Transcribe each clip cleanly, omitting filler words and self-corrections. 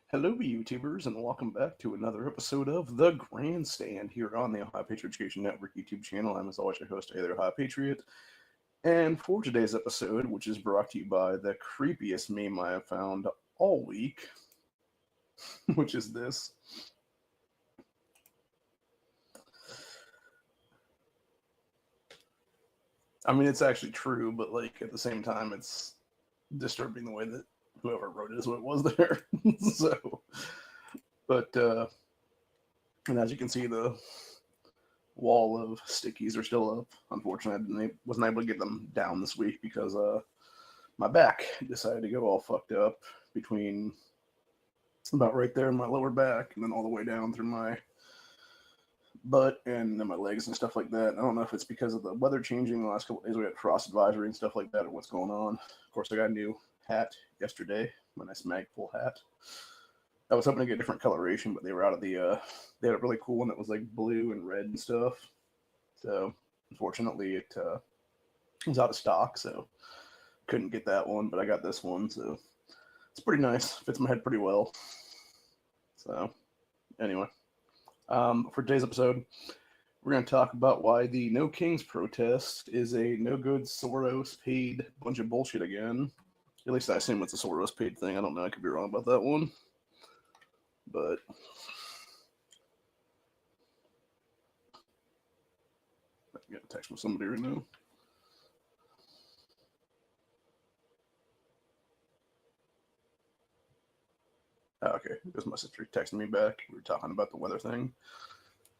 Hello, YouTubers, and welcome back to another episode of The Grandstand here on the Ohio Patriot Education Network YouTube channel. I'm, as always, your host, Either Ohio Patriot. And for today's episode, which is brought to you by the creepiest meme I have found all week, which is this. I mean, it's actually true, but, like, at the same time, it's disturbing the way that whoever wrote it is what it was there. So, but, and as you can see, the wall of stickies are still up. Unfortunately, I wasn't able to get them down this week because my back decided to go all fucked up between about right there in my lower back and then all the way down through my butt and then my legs and stuff like that. I don't know if it's because of the weather changing the last couple of days. We had frost advisory and stuff like that, or what's going on. Of course, I got a new hat yesterday, my nice Magpul hat. I was hoping to get a different coloration, but they were out of the. They had a really cool one that was like blue and red and stuff. So unfortunately, it was out of stock, so couldn't get that one. But I got this one, so it's pretty nice. Fits my head pretty well. So anyway, for today's episode, we're going to talk about why the No Kings protest is a no good Soros paid bunch of bullshit again. At least I assume it's a Soros paid thing. I don't know. I could be wrong about that one. But I got a text from somebody right now. Oh, okay, it was my sister texting me back. We were talking about the weather thing.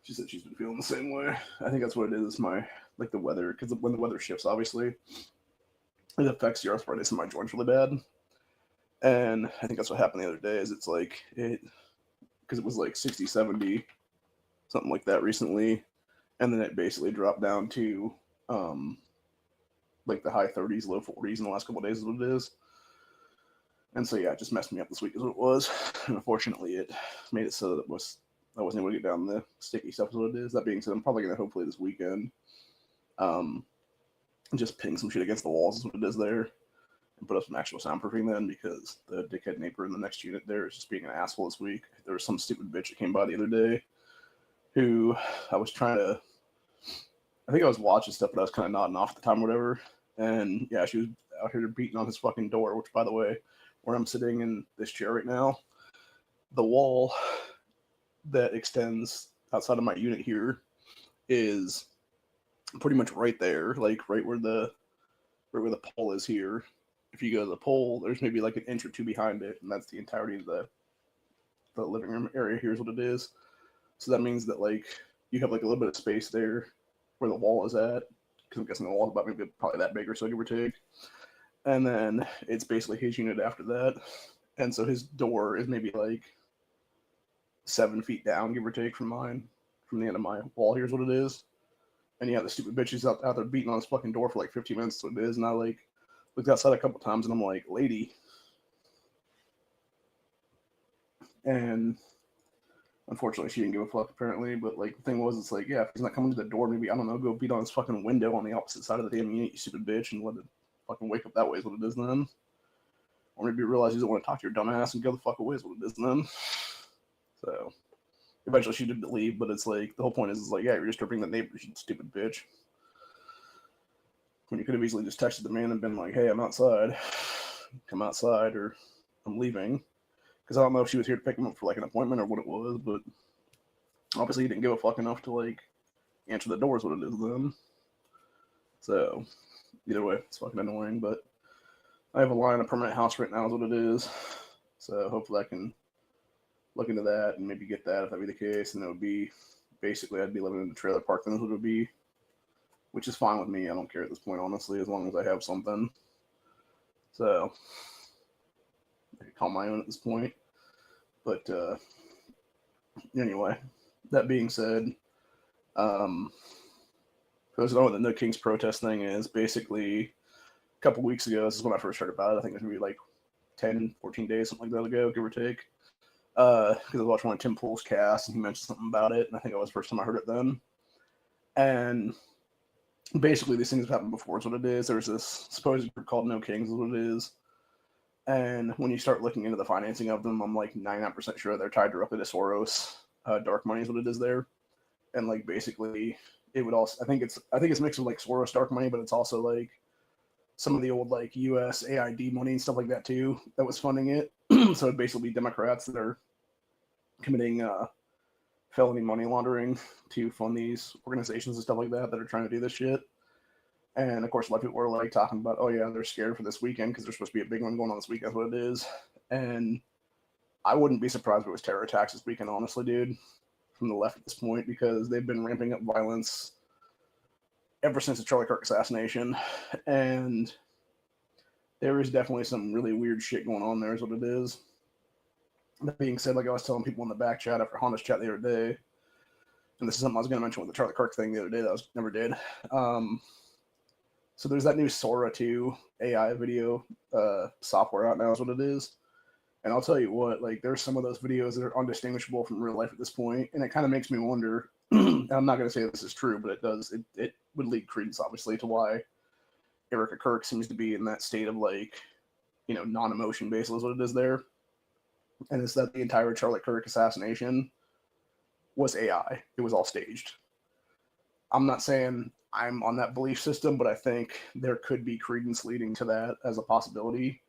She said she's been feeling the same way. I think that's what it is. It's my like the weather, because when the weather shifts, obviously, it affects the arthritis in my joints really bad. And I think that's what happened the other day. Is it's like it because it was like 60, 70, something like that recently, and then it basically dropped down to like the high 30s, low 40s in the last couple of days is what it is. And so yeah, it just messed me up this week is what it was. And unfortunately, it made it so that I wasn't able to get down the sticky stuff is what it is. That being said, I'm probably gonna hopefully this weekend um, just ping some shit against the walls is what it is there, and put up some actual soundproofing then because the dickhead neighbor in the next unit there is just being an asshole this week. There was some stupid bitch that came by the other day who I was trying to. I think I was watching stuff, but I was kind of nodding off at the time or whatever. And yeah, she was out here beating on his fucking door, which, by the way, where I'm sitting in this chair right now, the wall that extends outside of my unit here is pretty much right there, like right where the pole is here. If you go to the pole, there's maybe like an inch or two behind it, and that's the entirety of the living room area. Here's what it is. So that means that like you have like a little bit of space there where the wall is at, because I'm guessing the wall is about maybe probably that big or so, give or take. And then it's basically his unit after that, and so his door is maybe like 7 feet down, give or take, from mine, from the end of my wall. Here's what it is. And yeah, the stupid bitch is out there beating on his fucking door for like 15 minutes. So it is, and I like looked outside a couple times, and I'm like, lady. And unfortunately, she didn't give a fuck apparently. But like the thing was, it's like, yeah, if he's not coming to the door, maybe I don't know, go beat on his fucking window on the opposite side of the damn unit, you stupid bitch, and let it fucking wake up that way is what it is then. Or maybe you realize you don't want to talk to your dumb ass and go the fuck away is what it is then. So eventually she did leave, but it's like the whole point is like, yeah, you're disturbing the neighbors, you stupid bitch. When you could have easily just texted the man and been like, hey, I'm outside, come outside, or I'm leaving. Because I don't know if she was here to pick him up for like an appointment or what it was, but obviously he didn't give a fuck enough to like answer the door is what it is then. So either way, it's fucking annoying, but I have a line of permanent house right now is what it is. So hopefully I can look into that and maybe get that if that be the case. And it would be basically I'd be living in the trailer park then is what it would be, which is fine with me. I don't care at this point, honestly, as long as I have something. So I could call my own at this point. But anyway, that being said, for those who don't know what the No Kings protest thing is, basically a couple weeks ago, this is when I first heard about it. I think it was maybe like 10, 14 days, something like that ago, give or take. Because I was watching one of Tim Pool's casts and he mentioned something about it, and I think it was the first time I heard it then. And basically, these things have happened before, is what it is. There's this supposed group called No Kings, is what it is. And when you start looking into the financing of them, I'm like 99% sure they're tied directly to Soros. Dark money is what it is there, and like basically it would also I think it's mixed with like Soros dark money, but it's also like some of the old like U.S. AID money and stuff like that too that was funding it. So it'd basically be Democrats that are committing felony money laundering to fund these organizations and stuff like that that are trying to do this shit. And of course, a lot of people were like talking about, oh yeah, they're scared for this weekend because there's supposed to be a big one going on this weekend. That's what it is. And I wouldn't be surprised if it was terror attacks this weekend, honestly, dude, from the left at this point, because they've been ramping up violence ever since the Charlie Kirk assassination. And there is definitely some really weird shit going on there, is what it is. That being said, like I was telling people in the back chat after Honda's chat the other day, and this is something I was going to mention with the Charlie Kirk thing the other day that I never did. So there's that new Sora 2 AI video software out now, is what it is. And I'll tell you what, like there's some of those videos that are undistinguishable from real life at this point, and it kind of makes me wonder. I'm not going to say this is true, but it does. It would lead credence, obviously, to why Erica Kirk seems to be in that state of like, non-emotion based is what it is there. And it's that the entire Charlie Kirk assassination was AI. It was all staged. I'm not saying I'm on that belief system, but I think there could be credence leading to that as a possibility.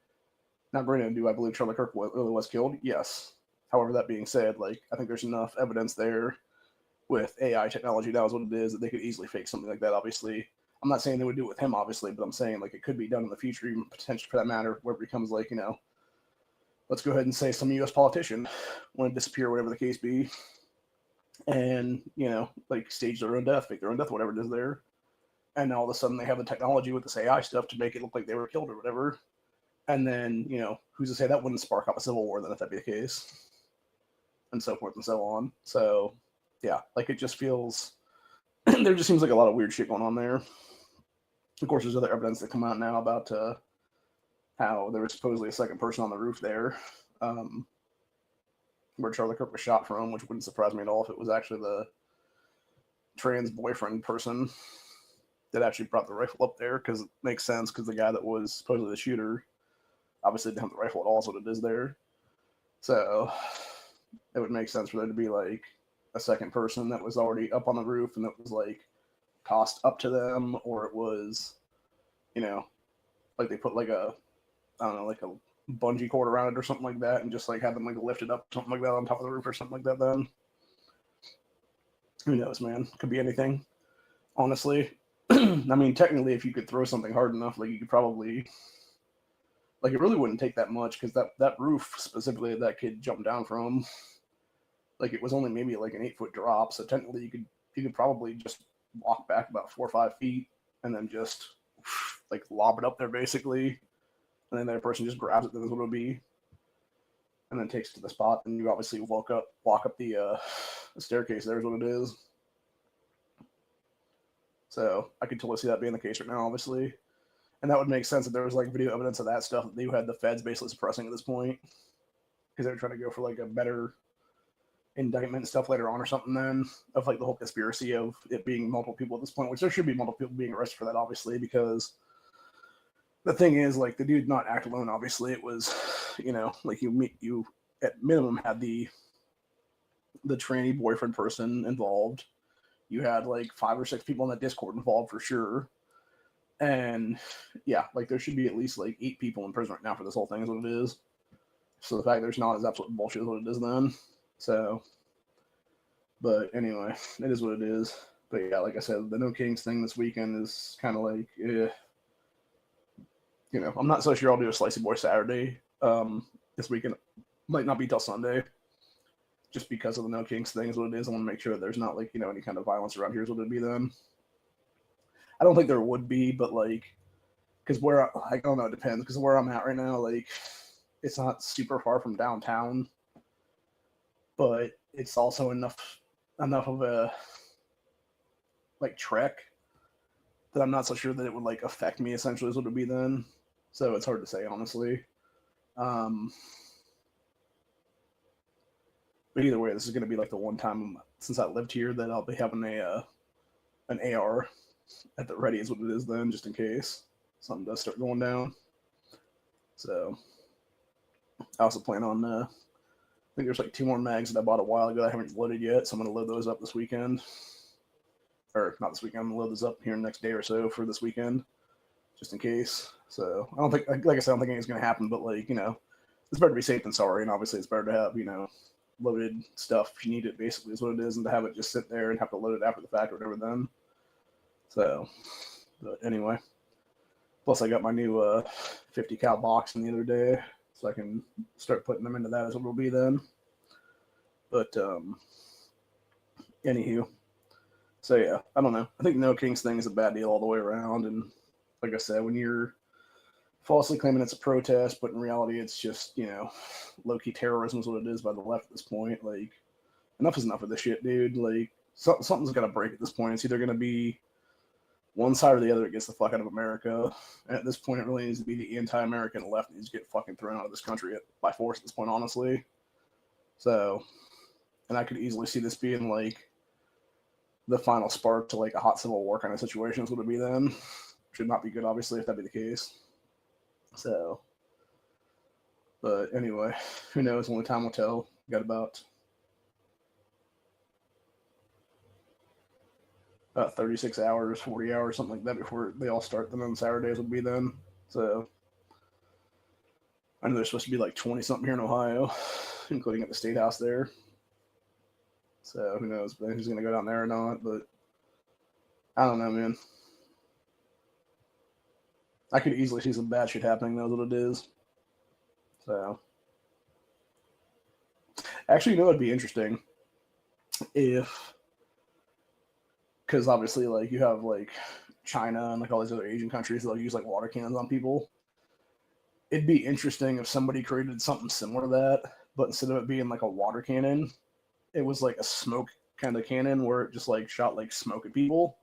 Now, granted, do I believe Charlie Kirk really was killed? Yes. However, that being said, like I think there's enough evidence there with AI technology now is what it is that they could easily fake something like that. Obviously, I'm not saying they would do it with him, obviously, but I'm saying like it could be done in the future, even potentially for that matter, where it becomes like, let's go ahead and say some U.S. politician want to disappear, whatever the case be, and like stage their own death, fake their own death, whatever it is there. And all of a sudden they have the technology with this AI stuff to make it look like they were killed or whatever. And then, who's to say that wouldn't spark up a civil war then if that'd be the case? And so forth and so on. So, yeah, like it just feels, there just seems like a lot of weird shit going on there. Of course, there's other evidence that come out now about how there was supposedly a second person on the roof there, where Charlie Kirk was shot from, which wouldn't surprise me at all if it was actually the trans boyfriend person that actually brought the rifle up there, because it makes sense, because the guy that was supposedly the shooter obviously didn't have the rifle at all, is what it is there. So it would make sense for there to be like a second person that was already up on the roof and that was like tossed up to them, or it was, like they put like a, I don't know, like a bungee cord around it or something like that and just like had them like lifted up, something like that on top of the roof or something like that. Then who knows, man? Could be anything, honestly. I mean, technically, if you could throw something hard enough, like you could probably, like it really wouldn't take that much, because that roof specifically that kid jumped down from, like it was only maybe like an 8-foot drop, so technically you could probably just walk back about 4 or 5 feet and then just like lob it up there basically, and then that person just grabs it. Then is what it would be, and then takes it to the spot. And you obviously walk up the staircase. There's what it is. So I could totally see that being the case right now, obviously. And that would make sense if there was like video evidence of that stuff that you had the feds basically suppressing at this point, because they were trying to go for like a better indictment and stuff later on or something then, of like the whole conspiracy of it being multiple people at this point, which there should be multiple people being arrested for that, obviously, because the thing is, like, the dude not act alone, obviously. It was, like you at minimum had the tranny boyfriend person involved. You had like 5 or 6 people in that Discord involved for sure. And yeah, like there should be at least like 8 people in prison right now for this whole thing is what it is. So the fact there's not is absolute bullshit is what it is then. So, but anyway, it is what it is. But yeah, like I said, the No Kings thing this weekend is kind of like, I'm not so sure I'll do a Slicey Boy Saturday this weekend. Might not be till Sunday, just because of the No Kings thing is what it is. I want to make sure that there's not like, any kind of violence around here is what it'd be then. I don't think there would be, but like, because I don't know, it depends, because where I'm at right now, like, it's not super far from downtown, but it's also enough of a like trek that I'm not so sure that it would like affect me, essentially is what it would be then. So it's hard to say, honestly. But either way, this is going to be like the one time since I lived here that I'll be having an AR at the ready is what it is then, just in case something does start going down. So I also plan on, I think there's like 2 more mags that I bought a while ago that I haven't loaded yet, so I'm going to load those up this weekend. Or not this weekend, I'm going to load those up here in the next day or so for this weekend, just in case. So I don't think, like I said, I don't think anything's going to happen, but like, it's better to be safe than sorry, and obviously it's better to have, loaded stuff if you need it, basically is what it is, and to have it just sit there and have to load it after the fact or whatever then. So, but anyway. Plus I got my new 50 cal box in the other day, so I can start putting them into that as what it'll be then. But, anywho. So yeah, I don't know. I think No Kings thing is a bad deal all the way around, and like I said, when you're falsely claiming it's a protest, but in reality it's just, low-key terrorism is what it is by the left at this point. Like, enough is enough of this shit, dude. Like, something's got to break at this point. It's either going to be one side or the other that gets the fuck out of America. And at this point, it really needs to be the anti-American left needs to get fucking thrown out of this country by force at this point, honestly. So, and I could easily see this being, like, the final spark to, like, a hot civil war kind of situation is what it would be then. Should not be good, obviously, if that be the case. So, but anyway, who knows? Only time will tell. Got about 36 hours, 40 hours, something like that before they all start. Then on Saturdays would be then. So, I know there's supposed to be like 20 something here in Ohio, including at the State House there. So, who knows who's going to go down there or not, but I don't know, man. I could easily see some bad shit happening, though, is what it is. So, actually, it'd be interesting if, because obviously, like, you have, like, China and, like, all these other Asian countries that'll use, like, water cannons on people. It'd be interesting if somebody created something similar to that, but instead of it being, like, a water cannon, it was, like, a smoke kind of cannon where it just, like, shot, like, smoke at people,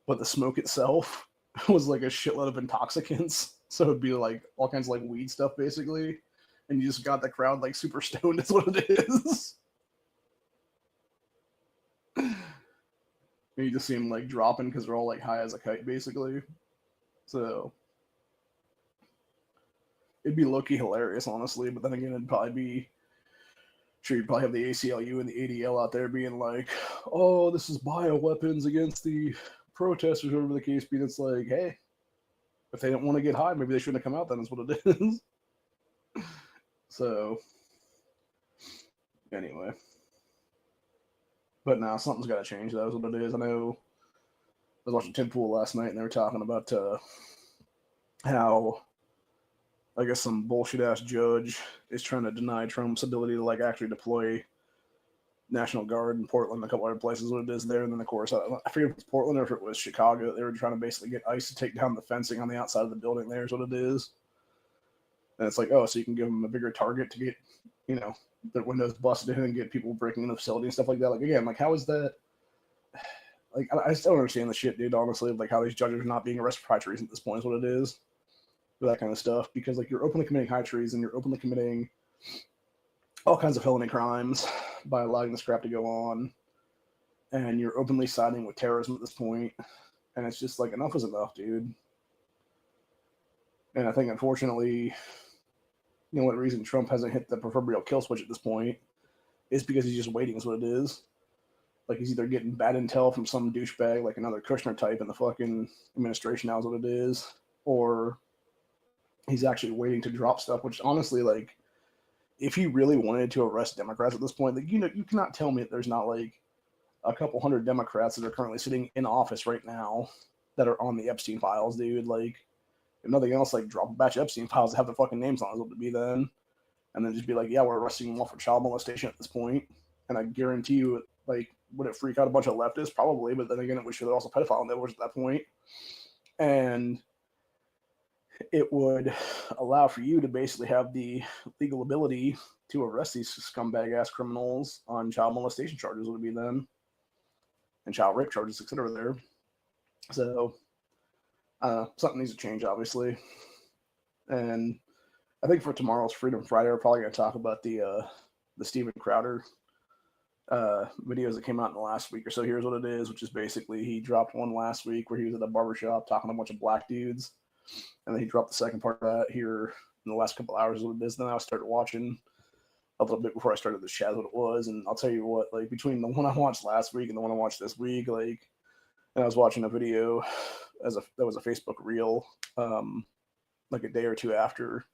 but the smoke itself was, like, a shitload of intoxicants. So it'd be, like, all kinds of, like, weed stuff, basically. And you just got the crowd, like, super stoned, is what it is. And you just see them, like, dropping because they're all, like, high as a kite, basically. So it'd be low-key hilarious, honestly. But then again, it'd probably be, sure, you'd probably have the ACLU and the ADL out there being like, oh, this is bioweapons against the protesters, whatever the case be. It's like, hey, if they don't want to get high, maybe they shouldn't have come out then, is what it is. So, anyway. But now something's got to change, that is what it is. I know I was watching Tim Pool last night, and they were talking about how, I guess, some bullshit-ass judge is trying to deny Trump's ability to, like, actually deploy National Guard in Portland, a couple other places, what it is there. And then, of course, I forget if it's Portland or if it was Chicago. They were trying to basically get ICE to take down the fencing on the outside of the building there is what it is. And it's like, oh, so you can give them a bigger target to get, their windows busted in and get people breaking in the facility and stuff like that. Like, again, like, how is that? Like, I still don't understand the shit, dude, honestly, like, how these judges are not being arrested for high treason at this point is what it is. For that kind of stuff. Because, like, you're openly committing high treason, you're openly committing all kinds of felony crimes by allowing this crap to go on. And you're openly siding with terrorism at this point. And it's just like, enough is enough, dude. And I think, unfortunately, what reason Trump hasn't hit the proverbial kill switch at this point is because he's just waiting is what it is. Like, he's either getting bad intel from some douchebag, like another Kushner type in the fucking administration now is what it is, or he's actually waiting to drop stuff, which honestly, like, if he really wanted to arrest Democrats at this point, like, you cannot tell me that there's not, like, a couple hundred Democrats that are currently sitting in office right now that are on the Epstein files, dude. Like, if nothing else, like, drop a batch of Epstein files that have the fucking names on it, what to be then. And then just be like, yeah, we're arresting them all for child molestation at this point. And I guarantee you, like, would it freak out a bunch of leftists? Probably, but then again, it would show they're also pedophile networks at that point. And it would allow for you to basically have the legal ability to arrest these scumbag-ass criminals on child molestation charges, would it be then, and child rape charges, etc. there. So, something needs to change, obviously. And I think for tomorrow's Freedom Friday, we're probably going to talk about the Steven Crowder videos that came out in the last week or so. Here's what it is, which is basically he dropped one last week where he was at a barbershop talking to a bunch of black dudes. And then he dropped the second part of that here in the last couple hours what it is. Then I started watching a little bit before I started the chat what it was, and I'll tell you what, like between the one I watched last week and the one I watched this week, like, and I was watching a video that was a Facebook reel, like a day or two after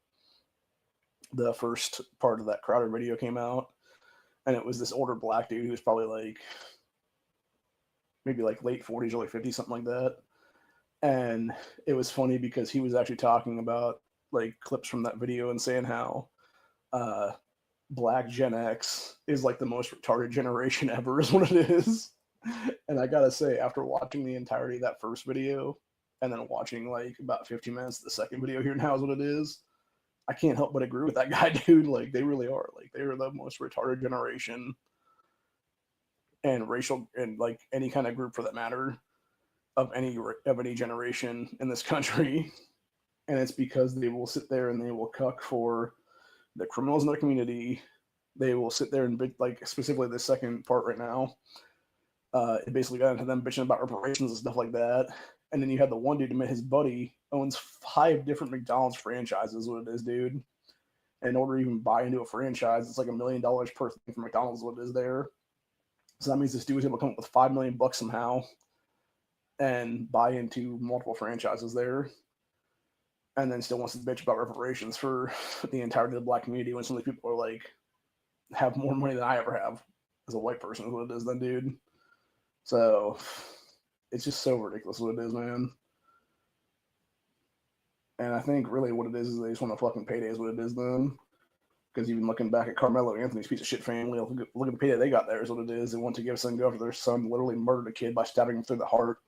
the first part of that Crowder video came out, and it was this older black dude who was probably like maybe like late 40s, early 50s, something like that. And it was funny because he was actually talking about like clips from that video and saying how Black Gen X is like the most retarded generation ever, is what it is. And I gotta say, after watching the entirety of that first video and then watching like about 15 minutes of the second video here now is what it is, I can't help but agree with that guy, dude. Like, they really are. Like, they are the most retarded generation and racial and like any kind of group for that matter of any generation in this country. And it's because they will sit there and they will cuck for the criminals in their community. They will sit there and like specifically the second part right now. It basically got into them bitching about reparations and stuff like that. And then you had the one dude who met his buddy owns 5 different McDonald's franchises, what it is, dude. And in order to even buy into a franchise, it's like $1 million per thing for McDonald's, what it is there. So that means this dude was able to come up with $5 million somehow and buy into multiple franchises there. And then still wants to bitch about reparations for the entirety of the black community when some of these people are like, have more money than I ever have as a white person, is what it is then, dude. So it's just so ridiculous what it is, man. And I think really what it is they just want to fucking payday is what it is then. Because even looking back at Carmelo Anthony's piece of shit family, look at the payday they got there is what it is. They want to give son go after their son literally murdered a kid by stabbing him through the heart,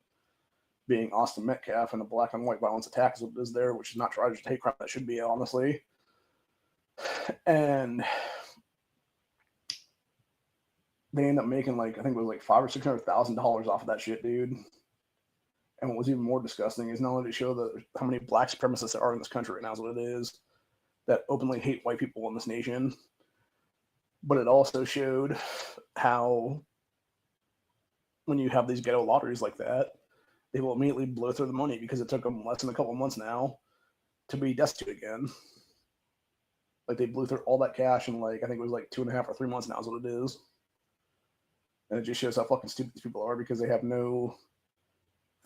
being Austin Metcalf, and a black on white violence attack is what it is there, which is not charged as a hate crime. That should be, honestly. And they end up making like, I think it was like $500,000 or $600,000 off of that shit, dude. And what was even more disgusting is not only to show how many black supremacists there are in this country right now is what it is that openly hate white people in this nation, but it also showed how when you have these ghetto lotteries like that, they will immediately blow through the money because it took them less than a couple of months now to be destitute again. Like, they blew through all that cash in like, I think it was like 2.5 or 3 months now is what it is. And it just shows how fucking stupid these people are because they have no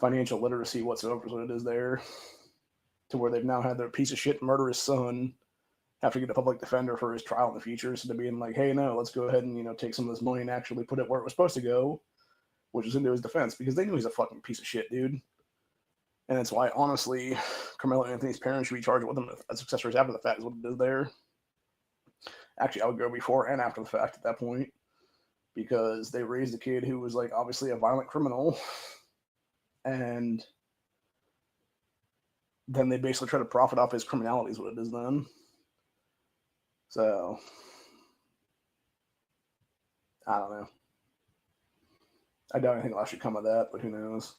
financial literacy whatsoever is what it is there, to where they've now had their piece of shit murderous son have to get a public defender for his trial in the future. So to being like, hey, no, let's go ahead and, you know, take some of this money and actually put it where it was supposed to go, which is into his defense, because they knew he's a fucking piece of shit, dude. And that's why, honestly, Carmelo Anthony's parents should be charged with him as successors after the fact is what it is there. Actually, I would go before and after the fact at that point, because they raised a kid who was like obviously a violent criminal, and then they basically try to profit off his criminality is what it is then. So I don't know. I doubt anything will actually come of that, but who knows?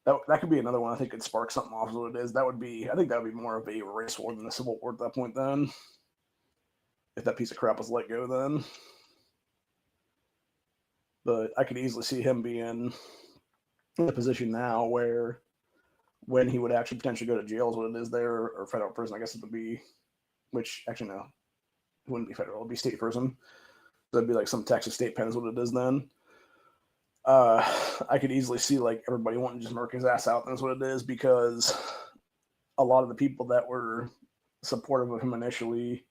That could be another one I think could spark something off. Is what it is. I think that would be more of a race war than a civil war at that point then. If that piece of crap was let go then. But I could easily see him being in a position now where when he would actually potentially go to jail is what it is there, or federal prison, I guess it would be, which actually no, it wouldn't be federal, it would be state prison. So it'd be like some Texas state pen is what it is then. I could easily see like everybody wanting to just murk his ass out. That's what it is, because a lot of the people that were supportive of him initially,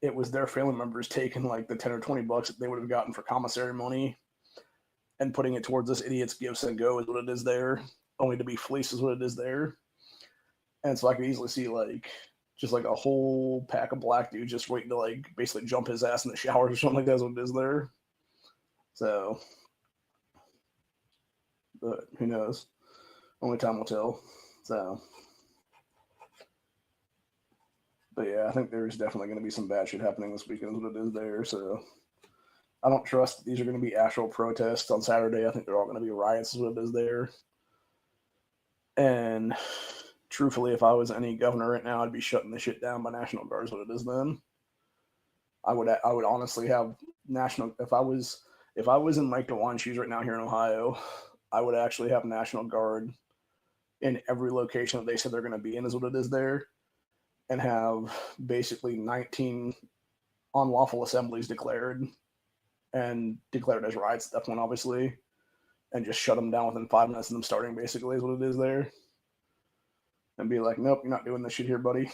it was their family members taking like the 10 or 20 bucks that they would have gotten for commissary money and putting it towards this idiot's give and go is what it is there, only to be fleeced is what it is there. And so I could easily see like just like a whole pack of black dudes just waiting to like basically jump his ass in the showers or something like that is what it is there. So, but who knows? Only time will tell. So, but yeah, I think there's definitely going to be some bad shit happening this weekend is what it is there. So I don't trust these are going to be actual protests on Saturday. I think they're all going to be riots is what it is there. And truthfully, if I was any governor right now, I'd be shutting this shit down by National Guard is what it is then. I would honestly have national, if I was in Mike DeWine's shoes right now here in Ohio, I would actually have National Guard in every location that they said they're going to be in is what it is there. and have basically 19 unlawful assemblies declared and declared as riots at that point, obviously, and just shut them down within 5 minutes of them starting, basically, is what it is there. And be like, nope, you're not doing this shit here, buddy.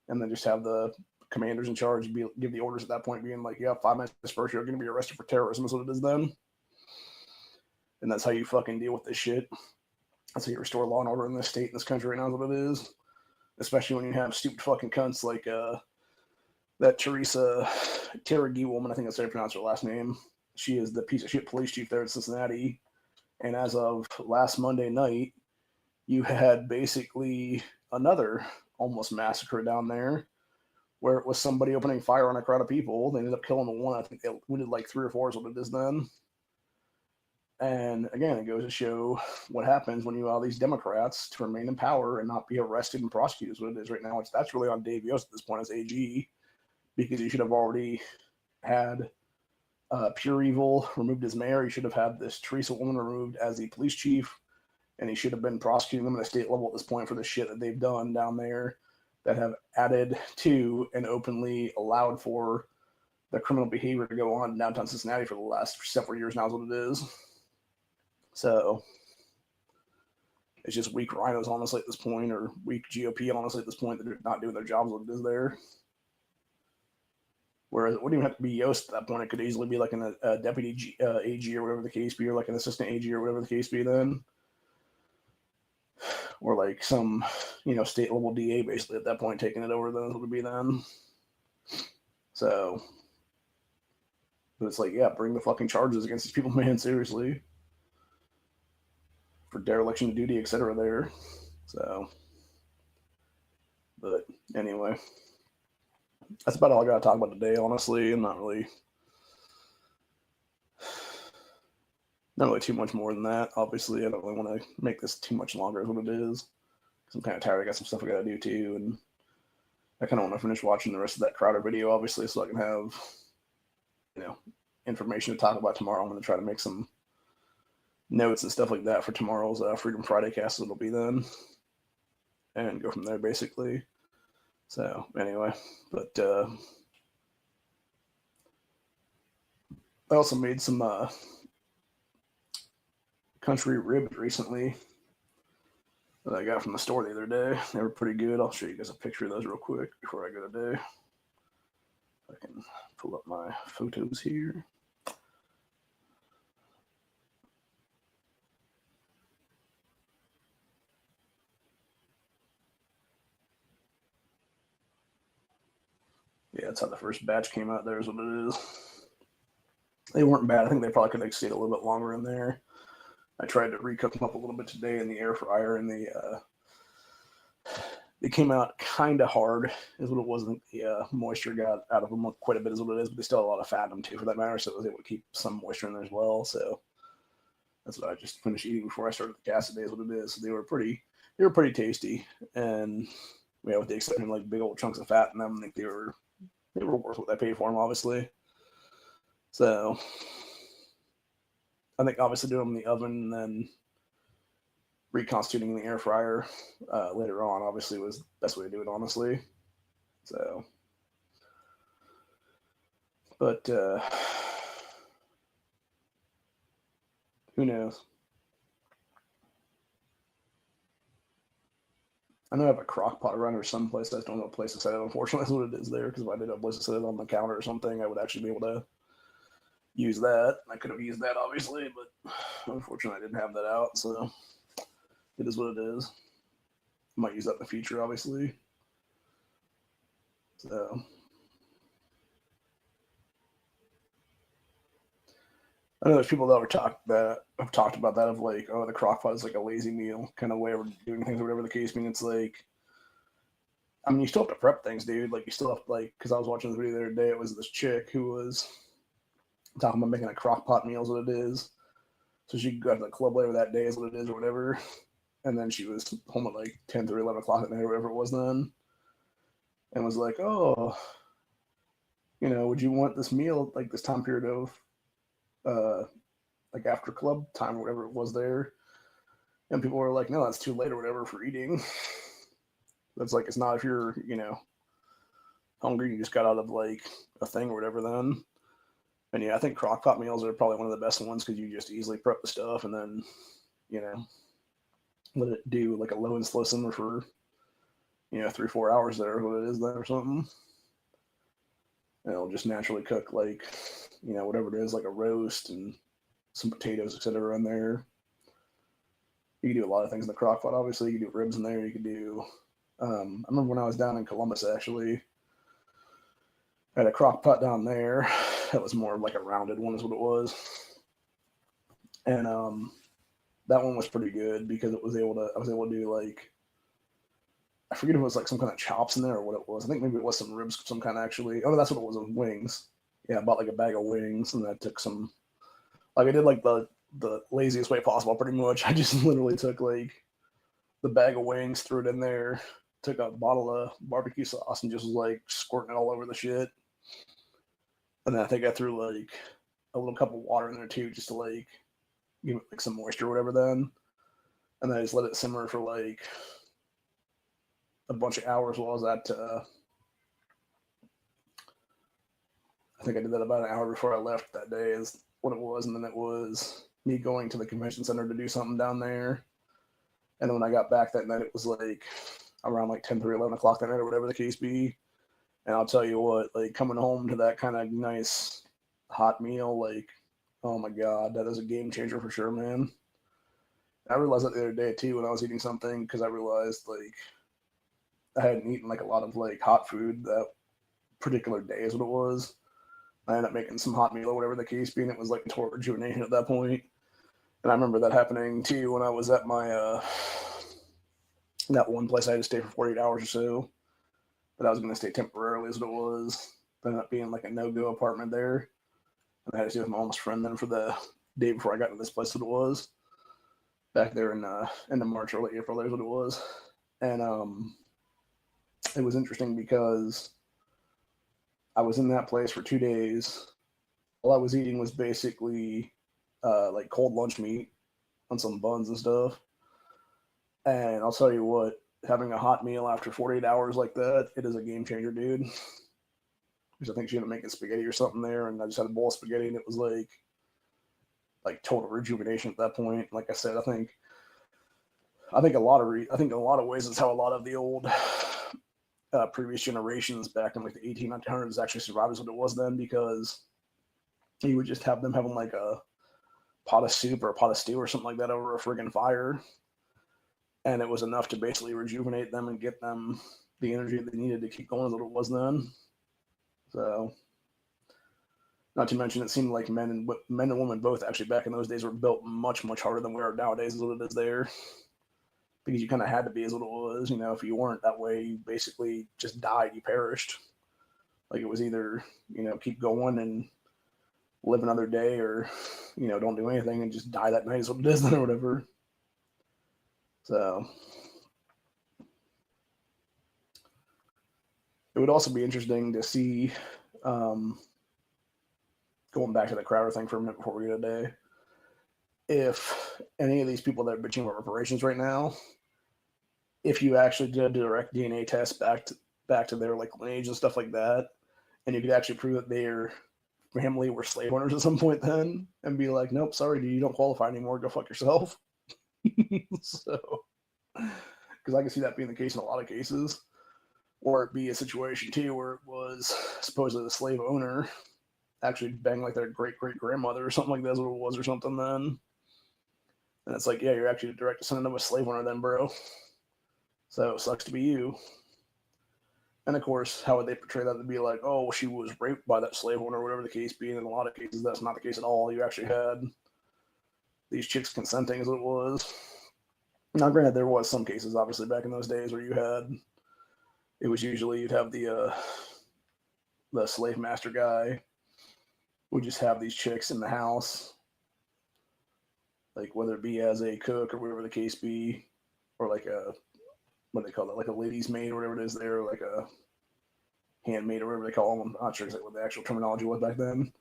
And then just have the commanders in charge give the orders at that point, being like, yeah, 5 minutes first, you're going to be arrested for terrorism, is what it is then. And that's how you fucking deal with this shit. That's how you restore law and order in this state, in this country right now, is what it is. Especially when you have stupid fucking cunts like that Teresa Teragi woman, I think that's how you pronounce her last name. She is the piece of shit police chief there in Cincinnati. And as of last Monday night, you had basically another almost massacre down there where it was somebody opening fire on a crowd of people. They ended up killing the one. I think they wounded like 3 or 4 is what it is then. And again, it goes to show what happens when you allow these Democrats to remain in power and not be arrested and prosecuted, is what it is right now. That's really on Dave Yost at this point as AG, because he should have already had Pure Evil removed as mayor. He should have had this Teresa woman removed as the police chief, and he should have been prosecuting them at a state level at this point for the shit that they've done down there that have added to and openly allowed for the criminal behavior to go on in downtown Cincinnati for the last several years now, is what it is. So it's just weak rhinos, honestly, at this point, or weak GOP, honestly, at this point, that they're not doing their jobs what it is there. Whereas it wouldn't even have to be Yost at that point. It could easily be like a deputy AG or whatever the case be, or like an assistant AG or whatever the case be then. Or like some, state level DA basically at that point taking it over then, it would be then. So, but it's like, yeah, bring the fucking charges against these people, man, seriously. For dereliction of duty, etc. there. So, but anyway, that's about all I got to talk about today, honestly. I'm not really too much more than that. Obviously, I don't really want to make this too much longer, is what it is. Because I'm kind of tired. I got some stuff I got to do too. And I kind of want to finish watching the rest of that Crowder video, obviously, so I can have, information to talk about tomorrow. I'm going to try to make some notes and stuff like that for tomorrow's Freedom Friday cast. It'll be then, and go from there basically. So anyway, but I also made some country ribs recently that I got from the store the other day. They were pretty good. I'll show you guys a picture of those real quick before I go today. I can pull up my photos here. Yeah, that's how the first batch came out there, is what it is. They weren't bad. I think they probably could have stayed a little bit longer in there. I tried to recook them up a little bit today in the air fryer, and they came out kind of hard, is what it was. The moisture got out of them quite a bit, is what it is, but they still had a lot of fat in them too, for that matter, so it was able to keep some moisture in there as well. So that's what I just finished eating before I started the cast today, is what it is. So they were pretty tasty, and with the exception of like big old chunks of fat in them, I think they were worth what I paid for them, obviously. So I think obviously doing them in the oven and then reconstituting in the air fryer later on obviously was the best way to do it, honestly. So, but who knows? I know I have a crock pot around here someplace. I just don't know what place to set it. Unfortunately, that's what it is there, because if I did have a place to set it on the counter or something, I would actually be able to use that. I could have used that, obviously, but unfortunately, I didn't have that out, so it is what it is. I might use that in the future, obviously. So I know there's people that have talked about that, of like, oh, the crock pot is like a lazy meal kind of way of doing things or whatever the case. I mean, it's like, I mean, you still have to prep things, dude. Like, you still have to, like, because I was watching this video the other day. It was this chick who was talking about making a crock pot meal, is what it is. So she got to the club later that day, is what it is, or whatever. And then she was home at like 10 or 11 o'clock at night or whatever it was then. And was like, oh, would you want this meal like this time period of like after club time or whatever it was there? And people were like, no, that's too late or whatever for eating. That's like, it's not if you're, hungry, you just got out of like a thing or whatever then. And yeah, I think crock pot meals are probably one of the best ones because you just easily prep the stuff and then, you know, let it do like a low and slow simmer for, 3-4 hours there, what it is there or something. And it'll just naturally cook like, whatever it is, like a roast and some potatoes, etc. in there. You can do a lot of things in the crock pot, obviously. You can do ribs in there. You can do, I remember when I was down in Columbus, actually, I had a crock pot down there. That was more like a rounded one, is what it was. And that one was pretty good because I was able to do like, I forget if it was like some kind of chops in there or what it was. I think maybe it was some ribs, some kind of actually. Oh, that's what it was, wings. Yeah, I bought like a bag of wings and I took some, like I did like the laziest way possible pretty much. I just literally took like the bag of wings, threw it in there, took a bottle of barbecue sauce and just was like squirting it all over the shit. And then I think I threw like a little cup of water in there too, just to like give it like some moisture or whatever then. And then I just let it simmer for like a bunch of hours while I was at, I think I did that about an hour before I left that day is what it was. And then it was me going to the convention center to do something down there. And then when I got back that night, it was like around like 10, 11 o'clock that night or whatever the case be. And I'll tell you what, like coming home to that kind of nice hot meal, like, oh my God, that is a game changer for sure, man. I realized that the other day too when I was eating something because I realized like I hadn't eaten like a lot of like hot food that particular day is what it was. I ended up making some hot meal or whatever the case being. It was like total rejuvenation at that point. And I remember that happening too when I was at my that one place I had to stay for 48 hours or so. But I was going to stay temporarily is what it was. It ended up being like a no-go apartment there. And I had to stay with my almost friend then for the day before I got to this place, what it was. Back there in end of March, early April, there's what it was. And it was interesting because I was in that place for 2 days. All I was eating was basically like cold lunch meat on some buns and stuff. And I'll tell you what, having a hot meal after 48 hours like that, it is a game changer, dude. Because I think she ended up making spaghetti or something there, and I just had a bowl of spaghetti, and it was like total rejuvenation at that point. Like I said, I think a lot of ways is how a lot of the old previous generations back in like the 1800s actually survived as what it was then, because you would just have them having like a pot of soup or a pot of stew or something like that over a friggin' fire, and it was enough to basically rejuvenate them and get them the energy they needed to keep going as what it was then. So, not to mention, it seemed like men and women both actually back in those days were built much harder than we are nowadays. Is what it is there, because you kind of had to be as what it was. If you weren't that way, you basically just died. You perished. Like it was either keep going and live another day, or don't do anything and just die that night. Is what it is then, or whatever. So it would also be interesting to see, going back to the Crowder thing for a minute before we go today, if any of these people that are bitching about reparations right now, if you actually did a direct DNA test back to their like lineage and stuff like that, and you could actually prove that their family were slave owners at some point then, and be like, nope, sorry, dude, you don't qualify anymore. Go fuck yourself. So, because I can see that being the case in a lot of cases. Or it be a situation too where it was supposedly the slave owner actually banged like their great grandmother or something like that's what it was or something then. And it's like, yeah, you're actually a direct descendant of a slave owner then, bro. So it sucks to be you. And of course, how would they portray that to be like, oh, she was raped by that slave owner or whatever the case be? And in a lot of cases, that's not the case at all. You actually had these chicks consenting as it was. Now, granted, there was some cases, obviously, back in those days where it was usually you'd have the slave master guy would just have these chicks in the house, like whether it be as a cook or whatever the case be, or like what do they call it, like a lady's maid or whatever it is there, like a handmaid or whatever they call them. I'm not sure exactly what the actual terminology was back then.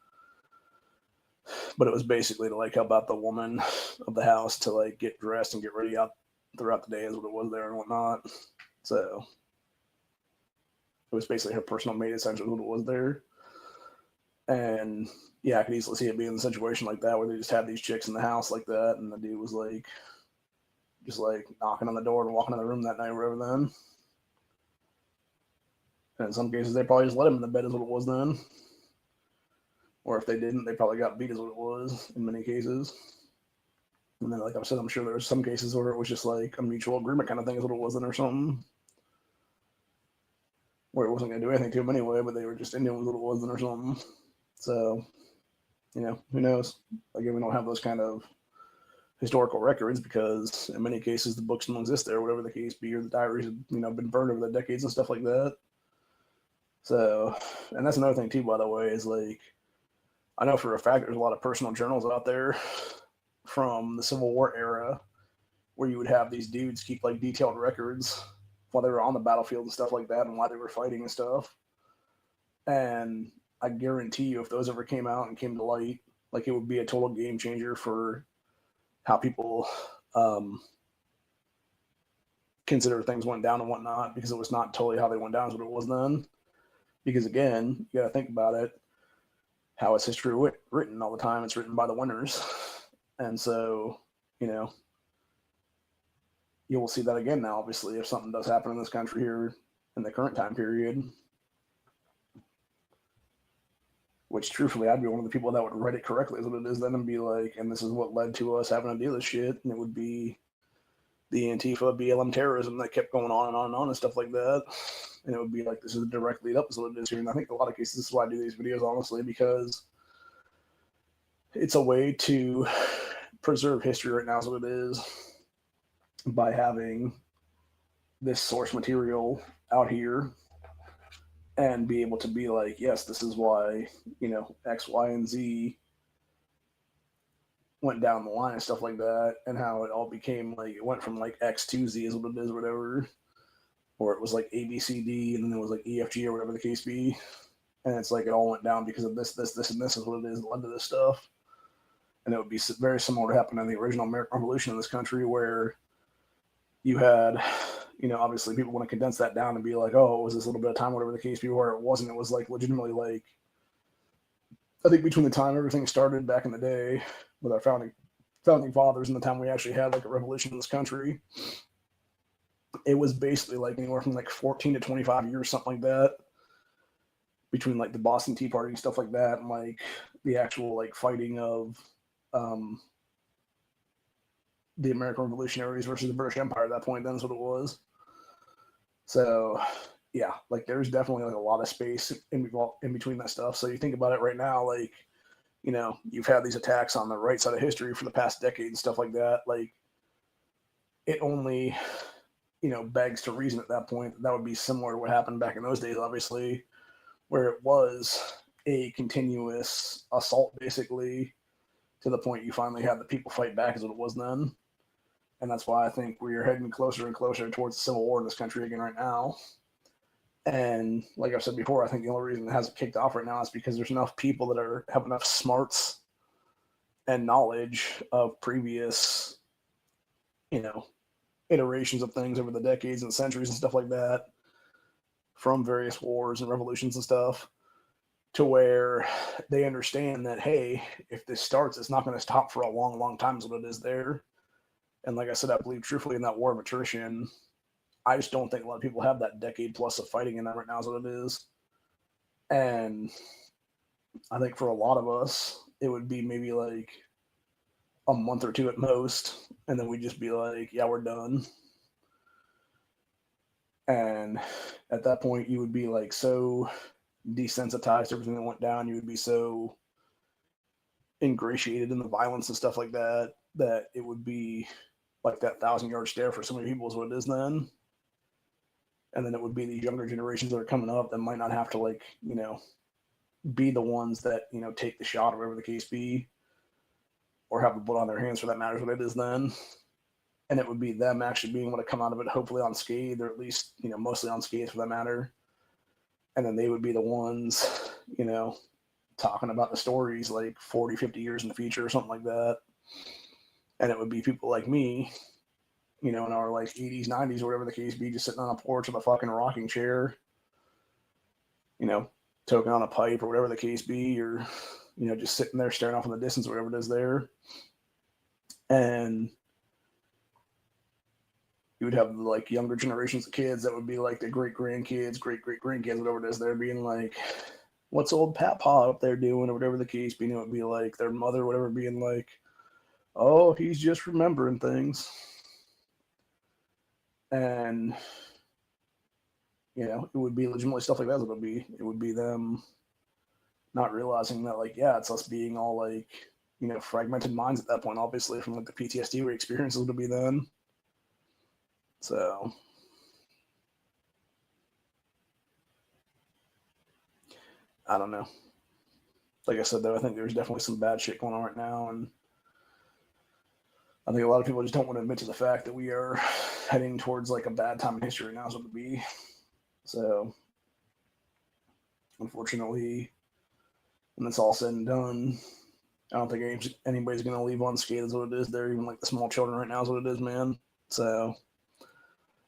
But it was basically to like help out the woman of the house to like get dressed and get ready out throughout the day is what it was there and whatnot. So It was basically her personal maid, essentially, what it was there. And yeah, I could easily see it being a situation like that where they just had these chicks in the house like that, and the dude was like, just like knocking on the door and walking in the room that night or whatever then. And in some cases, they probably just let him in the bed, is what it was then. Or if they didn't, they probably got beat, is what it was in many cases. And then, like I said, I'm sure there were some cases where it was just like a mutual agreement kind of thing, is what it was then, or something. Where it wasn't going to do anything to them anyway, but they were just into it, what it was then, or something. So, who knows? Again, we don't have those kind of historical records because in many cases the books don't exist there, whatever the case be, or the diaries have, been burned over the decades and stuff like that. So, and that's another thing too, by the way, is like, I know for a fact there's a lot of personal journals out there from the Civil War era where you would have these dudes keep like detailed records while they were on the battlefield and stuff like that, and why they were fighting and stuff. And I guarantee you, if those ever came out and came to light, like, it would be a total game changer for how people consider things went down and whatnot, because it was not totally how they went down, is what it was then. Because again, you got to think about it. How is history written all the time? It's written by the winners. And so, you will see that again now, obviously, if something does happen in this country here in the current time period. Which, truthfully, I'd be one of the people that would write it correctly, is what it is then, and be like, and this is what led to us having to do this shit. And it would be the Antifa, BLM terrorism that kept going on and on and on and stuff like that. And it would be like, this is a direct lead up, is what it is here. And I think a lot of cases, this is why I do these videos, honestly, because it's a way to preserve history right now, is what it is, by having this source material out here and be able to be like, yes, this is why, X, Y, and Z went down the line and stuff like that, and how it all became like, it went from like X to Z, is what it is, or whatever. Or it was like A, B, C, D, and then it was like E, F, G, or whatever the case be. And it's like it all went down because of this, and this is what it is that led to this stuff. And it would be very similar to happen in the original American Revolution in this country, where you had, obviously people want to condense that down and be like, oh, it was this little bit of time, whatever the case be, where it wasn't. It was like legitimately like, I think between the time everything started back in the day with our founding fathers and the time we actually had like a revolution in this country, it was basically like anywhere from like 14 to 25 years, something like that, between like the Boston Tea Party and stuff like that, and like the actual like fighting of the American Revolutionaries versus the British Empire at that point. Then is what it was. So yeah, like there's definitely like a lot of space in between that stuff. So you think about it right now, like, you've had these attacks on the right side of history for the past decade and stuff like that. Like, it only, begs to reason at that point that would be similar to what happened back in those days, obviously, where it was a continuous assault, basically, to the point you finally had the people fight back, is what it was then. And that's why I think we're heading closer and closer towards the Civil War in this country again right now. And like I've said before, I think the only reason it hasn't kicked off right now is because there's enough people that have enough smarts and knowledge of previous, iterations of things over the decades and centuries and stuff like that, from various wars and revolutions and stuff, to where they understand that, hey, if this starts, it's not going to stop for a long, long time, is what it is there. And like I said, I believe truthfully in that war of attrition. I just don't think a lot of people have that decade plus of fighting in that right now, is what it is. And I think for a lot of us, it would be maybe like a month or two at most, and then we'd just be like, yeah, we're done. And at that point, you would be like so desensitized to everything that went down. You would be so ingratiated in the violence and stuff like that, that it would be like that 1,000-yard stare for so many people, is what it is then. And then it would be these younger generations that are coming up that might not have to, like, be the ones that, take the shot or whatever the case be, or have the blood on their hands, for that matter, is what it is then. And it would be them actually being able to come out of it hopefully unscathed, or at least, mostly unscathed, for that matter. And then they would be the ones, talking about the stories like 40, 50 years in the future or something like that. And it would be people like me, in our like 80s, 90s, or whatever the case be, just sitting on a porch with a fucking rocking chair, toking on a pipe or whatever the case be, or, just sitting there staring off in the distance or whatever it is there. And you would have like younger generations of kids that would be like the great grandkids, whatever it is, they're being like, what's old Papa up there doing, or whatever the case be. It would be like their mother, whatever, being like, oh, he's just remembering things. And, it would be legitimately stuff like that. It would be them not realizing that, like, yeah, it's us being all like, fragmented minds at that point, obviously, from like the PTSD we experiences would be then. So, I don't know. Like I said, though, I think there's definitely some bad shit going on right now, and I think a lot of people just don't want to admit to the fact that we are heading towards like a bad time in history right now, is what it would be. So, unfortunately, when it's all said and done, I don't think anybody's going to leave unscathed, is what it is. They're even like the small children right now, is what it is, man. So,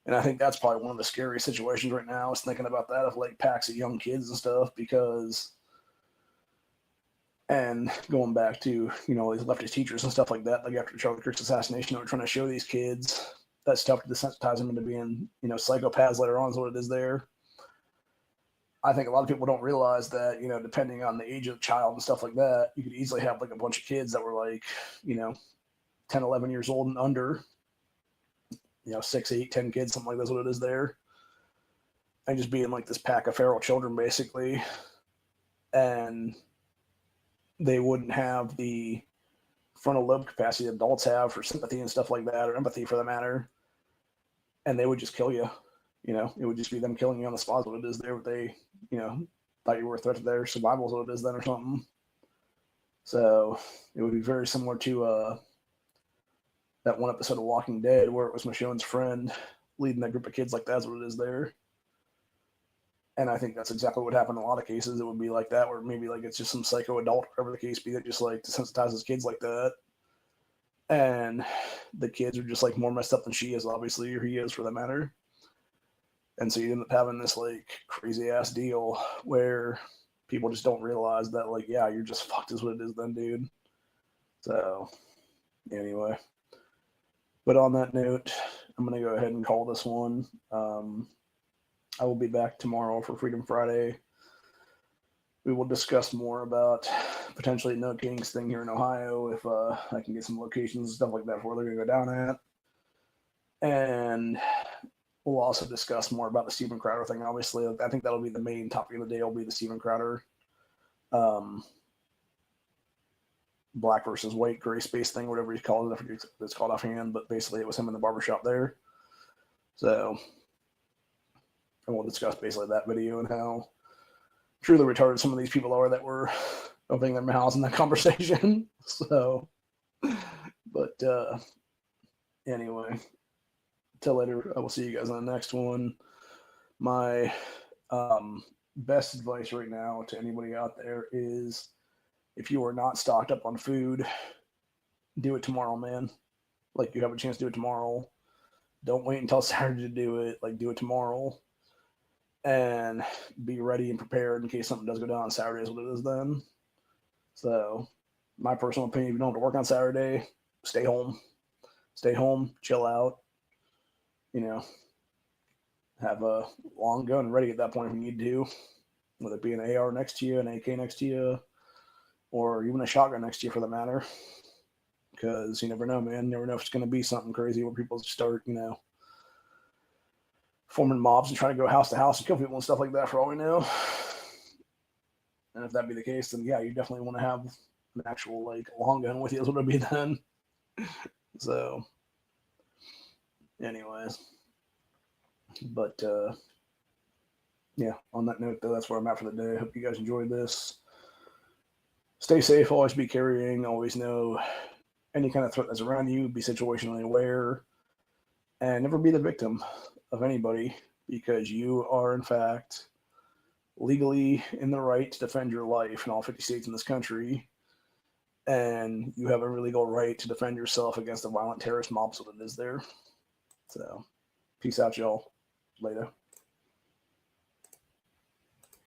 and I think that's probably one of the scariest situations right now, is thinking about that, of like packs of young kids and stuff, because, and going back to, these leftist teachers and stuff like that, like after Charlie Kirk's assassination, we're trying to show these kids that stuff to desensitize them into being, psychopaths later on, is what it is there. I think a lot of people don't realize that, depending on the age of the child and stuff like that, you could easily have like a bunch of kids that were like, 10, 11 years old and under, 6, 8, 10 kids, something like that's what it is there. And just being like this pack of feral children, basically. And they wouldn't have the frontal lobe capacity that adults have for sympathy and stuff like that, or empathy for the matter. And they would just kill you. It would just be them killing you on the spot, what it is there. They, thought you were a threat to their survival, is what it is then, or something. So it would be very similar to that one episode of Walking Dead where it was Michonne's friend leading that group of kids like that's what it is there. And I think that's exactly what happened in a lot of cases. It would be like that, where maybe like it's just some psycho adult, whatever the case be, that just like desensitizes kids like that. And the kids are just like more messed up than she is, obviously, or he is for that matter. And so you end up having this like crazy ass deal where people just don't realize that, like, yeah, you're just fucked, is what it is then, dude. So anyway, but on that note, I'm going to go ahead and call this one. I will be back tomorrow for Freedom Friday. We will discuss more about potentially No Kings thing here in Ohio, if I can get some locations and stuff like that where they're going to go down at. And we'll also discuss more about the Steven Crowder thing, obviously. I think that'll be the main topic of the day, will be the Steven Crowder black versus white gray space thing, whatever he's called it. I forget what it's called offhand, but basically it was him in the barbershop there. So, and we'll discuss basically that video and how truly retarded some of these people are that were opening their mouths in that conversation. So, but anyway, till later. I will see you guys on the next one. My best advice right now to anybody out there is, if you are not stocked up on food, do it tomorrow, man. Like, you have a chance to do it tomorrow. Don't wait until Saturday to do it. Like, do it tomorrow. And be ready and prepared in case something does go down on Saturday, is what it is then. So, my personal opinion, if you don't have to work on Saturday, stay home. Stay home, chill out. Have a long gun ready at that point if you need to. Whether it be an AR next to you, an AK next to you, or even a shotgun next to you for that matter. Because you never know, man. You never know if it's going to be something crazy where people start, forming mobs and trying to go house to house and kill people and stuff like that, for all we know. And if that be the case, then yeah, you definitely want to have an actual like long gun with you, is what it'll be then. So, anyways, but yeah, on that note, though, that's where I'm at for the day. I hope you guys enjoyed this. Stay safe, always be carrying, always know any kind of threat that's around you, be situationally aware, and never be the victim of anybody, because you are, in fact, legally in the right to defend your life in all 50 states in this country, and you have a legal right to defend yourself against the violent terrorist mobs that it is there. So, peace out, y'all. Later.